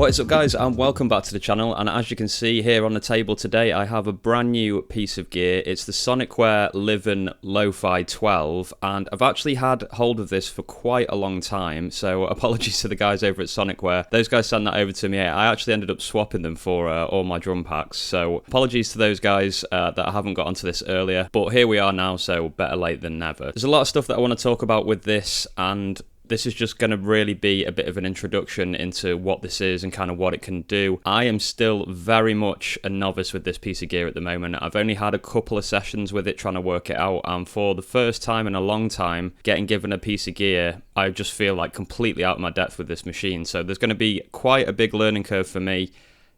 What is up guys, and welcome back to the channel. And as you can see here on the table today, I have a brand new piece of gear. It's the Sonicware Liven Lofi-12, and I've actually had hold of this for quite a long time, so apologies to the guys over at Sonicware. Those guys sent that over to me. I actually ended up swapping them for all my drum packs, so apologies to those guys that I haven't got onto this earlier, but here we are now, so better late than never. There's a lot of stuff that I want to talk about with this, and this is just going to really be a bit of an introduction into what this is and kind of what it can do. I am still very much a novice with this piece of gear at the moment. I've only had a couple of sessions with it trying to work it out, and for the first time in a long time, getting given a piece of gear, I just feel like completely out of my depth with this machine. So there's going to be quite a big learning curve for me.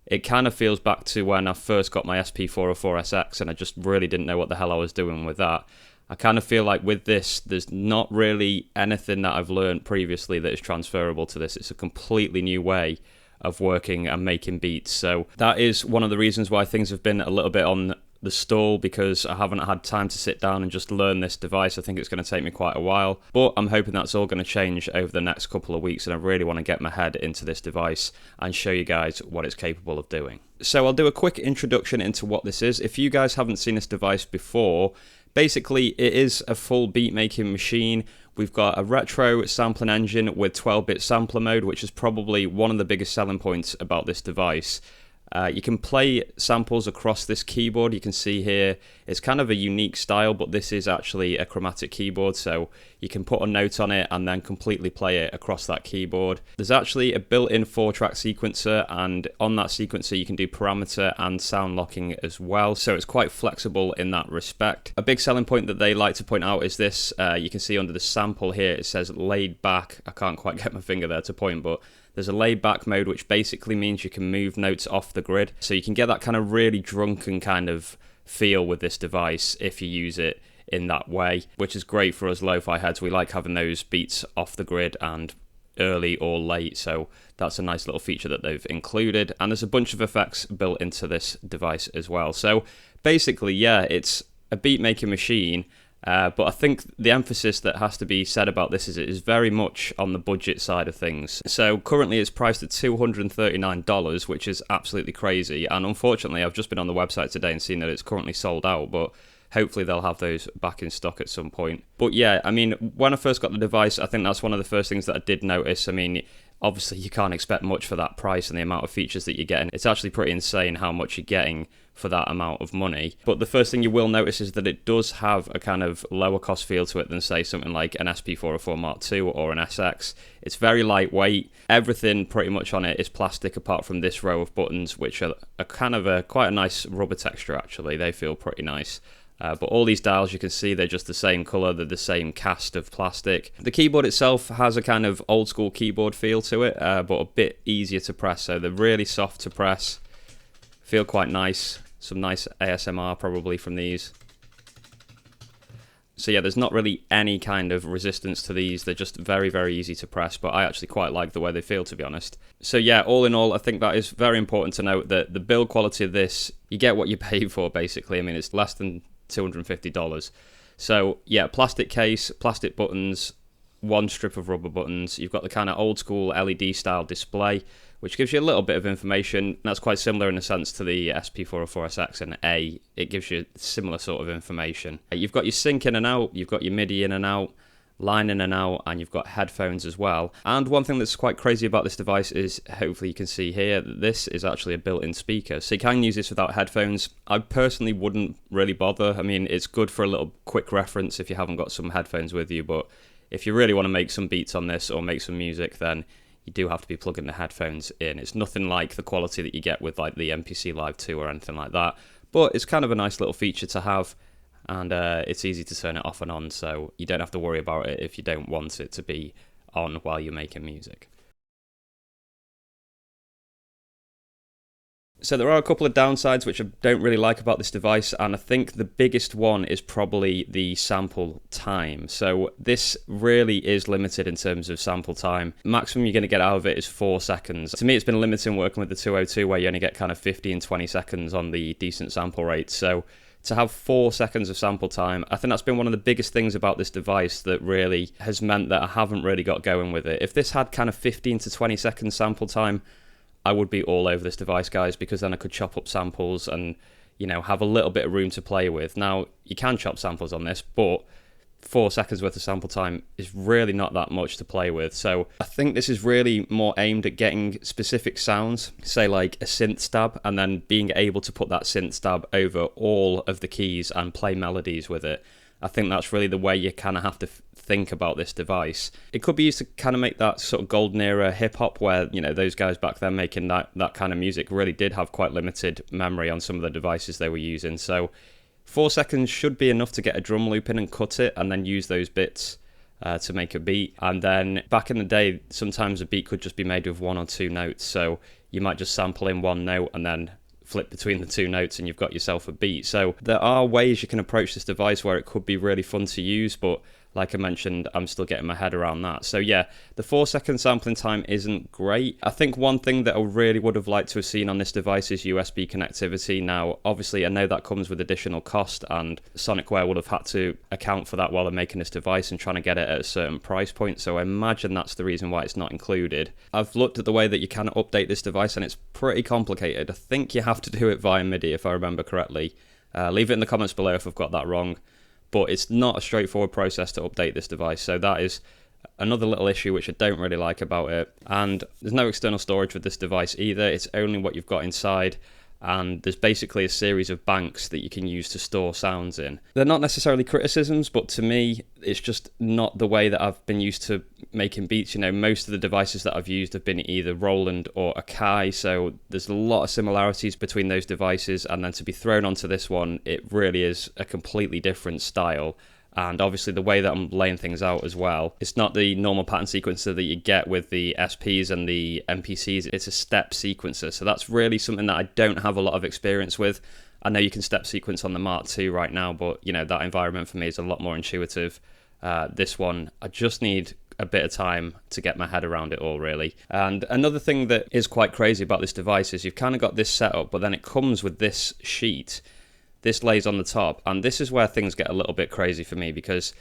It kind of feels back to when I first got my SP404SX and I just really didn't know what the hell I was doing with that. I kind of feel like with this, there's not really anything that I've learned previously that is transferable to this. It's a completely new way of working and making beats. So that is one of the reasons why things have been a little bit on the stall, because I haven't had time to sit down and just learn this device. I think it's going to take me quite a while, but I'm hoping that's all going to change over the next couple of weeks, and I really want to get my head into this device and show you guys what it's capable of doing. So I'll do a quick introduction into what this is. If you guys haven't seen this device before, basically, it is a full beat making machine. We've got a retro sampling engine with 12-bit sampler mode, which is probably one of the biggest selling points about this device. You can play samples across this keyboard. You can see here, it's kind of a unique style, but this is actually a chromatic keyboard, so you can put a note on it and then completely play it across that keyboard. There's actually a built-in 4-track sequencer, and on that sequencer you can do parameter and sound locking as well, so it's quite flexible in that respect. A big selling point that they like to point out is this. You can see under the sample here, it says laid back. I can't quite get my finger there to point, but there's a laid back mode, which basically means you can move notes off the grid. So you can get that kind of really drunken kind of feel with this device if you use it in that way, which is great for us lo-fi heads. We like having those beats off the grid and early or late, so that's a nice little feature that they've included. And there's a bunch of effects built into this device as well. So basically, yeah, it's a beat making machine. But I think the emphasis that has to be said about this is it is very much on the budget side of things. So currently it's priced at $239, which is absolutely crazy. And unfortunately, I've just been on the website today and seen that it's currently sold out, but hopefully they'll have those back in stock at some point. But yeah, I mean, when I first got the device, I think that's one of the first things that I did notice. I mean, obviously you can't expect much for that price and the amount of features that you're getting. It's actually pretty insane how much you're getting for that amount of money. But the first thing you will notice is that it does have a kind of lower cost feel to it than, say, something like an SP404 Mark II or an SX. It's very lightweight. Everything pretty much on it is plastic apart from this row of buttons, which are kind of quite a nice rubber texture actually. They feel pretty nice. But all these dials, you can see they're just the same colour, they're the same cast of plastic. The keyboard itself has a kind of old school keyboard feel to it, but a bit easier to press, so they're really soft to press. Feel quite nice. Some nice ASMR probably from these. So yeah, there's not really any kind of resistance to these. They're just very, very easy to press, but I actually quite like the way they feel, to be honest. So yeah, all in all, I think that is very important to note that the build quality of this, you get what you pay for, basically. I mean, it's less than $250. So yeah, plastic case, plastic buttons, one strip of rubber buttons. You've got the kind of old school LED style display, which gives you a little bit of information. That's quite similar in a sense to the SP404SX and A. It gives you similar sort of information. You've got your sync in and out, you've got your MIDI in and out, line in and out, and you've got headphones as well. And one thing that's quite crazy about this device is, hopefully you can see here, that this is actually a built-in speaker. So you can use this without headphones. I personally wouldn't really bother. I mean, it's good for a little quick reference if you haven't got some headphones with you, but if you really want to make some beats on this or make some music, then you do have to be plugging the headphones in. It's nothing like the quality that you get with like the MPC Live 2 or anything like that, but it's kind of a nice little feature to have, and it's easy to turn it off and on, so you don't have to worry about it if you don't want it to be on while you're making music. So there are a couple of downsides which I don't really like about this device, and I think the biggest one is probably the sample time. So this really is limited in terms of sample time. Maximum you're going to get out of it is 4 seconds. To me, it's been limiting working with the 202, where you only get kind of 15, 20 seconds on the decent sample rate. So to have 4 seconds of sample time, I think that's been one of the biggest things about this device that really has meant that I haven't really got going with it. If this had kind of 15 to 20 seconds sample time, I would be all over this device, guys, because then I could chop up samples and, you know, have a little bit of room to play with. Now, you can chop samples on this, but 4 seconds worth of sample time is really not that much to play with. So I think this is really more aimed at getting specific sounds, say like a synth stab, and then being able to put that synth stab over all of the keys and play melodies with it. I think that's really the way you kind of have to think about this device. It could be used to kind of make that sort of golden era hip hop where, you know, those guys back then making that kind of music really did have quite limited memory on some of the devices they were using. So 4 seconds should be enough to get a drum loop in and cut it, and then use those bits to make a beat. And then back in the day, sometimes a beat could just be made with 1 or 2 notes. So you might just sample in 1 note and then flip between the 2 notes and you've got yourself a beat. So there are ways you can approach this device where it could be really fun to use, but like I mentioned, I'm still getting my head around that. So yeah, the 4 second sampling time isn't great. I think one thing that I really would have liked to have seen on this device is USB connectivity. Now, obviously, I know that comes with additional cost, and Sonicware would have had to account for that while they're making this device and trying to get it at a certain price point. So I imagine that's the reason why it's not included. I've looked at the way that you can update this device, and it's pretty complicated. I think you have to do it via MIDI, if I remember correctly. Leave it in the comments below if I've got that wrong. But it's not a straightforward process to update this device, so that is another little issue which I don't really like about it. And there's no external storage with this device either, it's only what you've got inside, and there's basically a series of banks that you can use to store sounds in. They're not necessarily criticisms, but to me, it's just not the way that I've been used to making beats. You know, most of the devices that I've used have been either Roland or Akai, so there's a lot of similarities between those devices, and then to be thrown onto this one, it really is a completely different style. And obviously the way that I'm laying things out as well, it's not the normal pattern sequencer that you get with the SPs and the MPCs, it's a step sequencer. So that's really something that I don't have a lot of experience with. I know you can step sequence on the Mark II right now, but you know, that environment for me is a lot more intuitive. This one, I just need a bit of time to get my head around it all, really. And another thing that is quite crazy about this device is you've kind of got this setup, but then it comes with this sheet. This lays on the top, and this is where things get a little bit crazy for me, because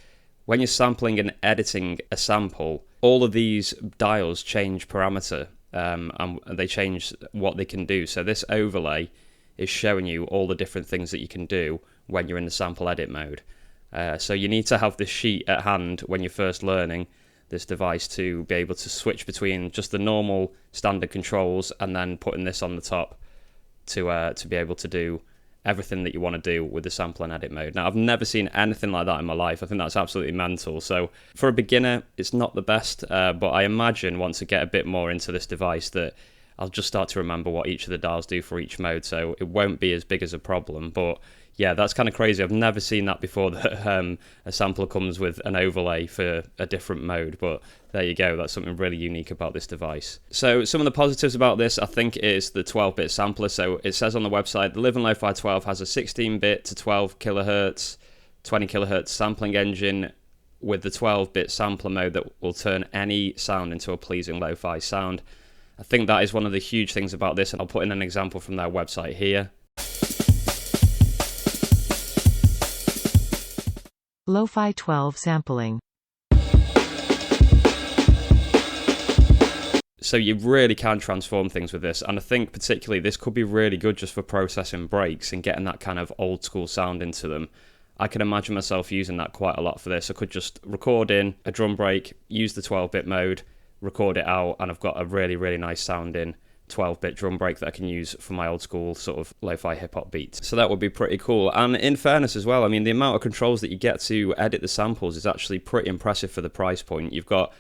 when you're sampling and editing a sample, all of these dials change parameter, and they change what they can do. So this overlay is showing you all the different things that you can do when you're in the sample edit mode. So you need to have this sheet at hand when you're first learning this device to be able to switch between just the normal standard controls and then putting this on the top to be able to do everything that you want to do with the sample and edit mode. Now, I've never seen anything like that in my life. I think that's absolutely mental. So for a beginner, it's not the best, but I imagine once I get a bit more into this device that I'll just start to remember what each of the dials do for each mode, so it won't be as big as a problem. But yeah, that's kind of crazy. I've never seen that before, that a sampler comes with an overlay for a different mode, but there you go. That's something really unique about this device. So some of the positives about this, I think, is the 12-bit sampler. So it says on the website, the Liven Lofi-12 has a 16-bit to 12 kilohertz, 20 kilohertz sampling engine with the 12-bit sampler mode that will turn any sound into a pleasing lo-fi sound. I think that is one of the huge things about this, and I'll put in an example from their website here. Lo-Fi 12 sampling. So you really can transform things with this, and I think particularly this could be really good just for processing breaks and getting that kind of old school sound into them. I can imagine myself using that quite a lot for this. I could just record in a drum break, use the 12-bit mode, record it out, and I've got a really, really nice sounding 12-bit drum break that I can use for my old school sort of lo-fi hip-hop beats. So that would be pretty cool. And in fairness as well, I mean, the amount of controls that you get to edit the samples is actually pretty impressive for the price point. You've got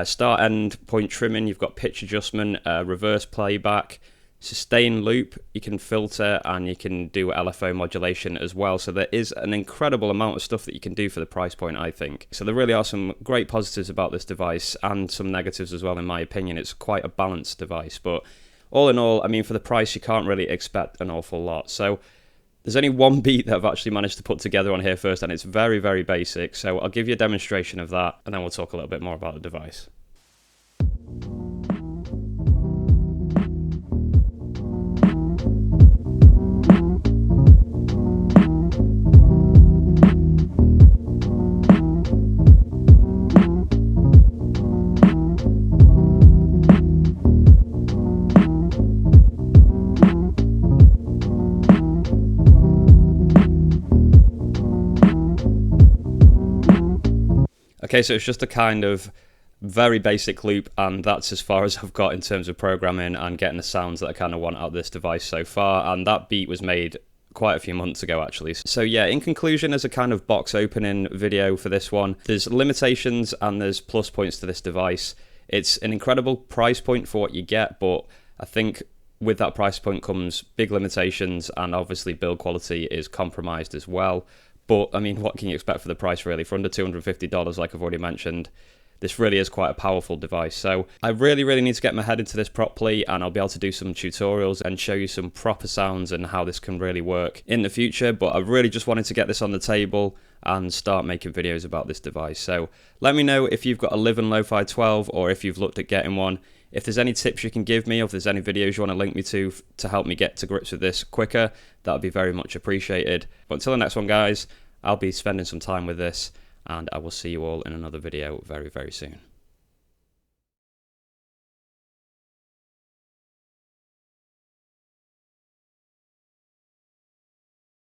start end point trimming, you've got pitch adjustment, reverse playback, sustain loop, you can filter, and you can do LFO modulation as well. So there is an incredible amount of stuff that you can do for the price point, I think. So there really are some great positives about this device and some negatives as well, in my opinion. It's quite a balanced device, but all in all, I mean, for the price, you can't really expect an awful lot. So there's only one beat that I've actually managed to put together on here first, and it's very, very basic. So I'll give you a demonstration of that, and then we'll talk a little bit more about the device. Okay, so it's just a kind of very basic loop, and that's as far as I've got in terms of programming and getting the sounds that I kind of want out of this device so far, and that beat was made quite a few months ago actually. So yeah, in conclusion, as a kind of box opening video for this one, there's limitations and there's plus points to this device. It's an incredible price point for what you get, but I think with that price point comes big limitations, and obviously build quality is compromised as well. But I mean, what can you expect for the price really? For under $250, like I've already mentioned, this really is quite a powerful device. So I really need to get my head into this properly, and I'll be able to do some tutorials and show you some proper sounds and how this can really work in the future. But I really just wanted to get this on the table and start making videos about this device. So let me know if you've got a Liven Lofi-12 or if you've looked at getting one. If there's any tips you can give me, or if there's any videos you want to link me to help me get to grips with this quicker, that would be very much appreciated. But until the next one, guys, I'll be spending some time with this, and I will see you all in another video very soon.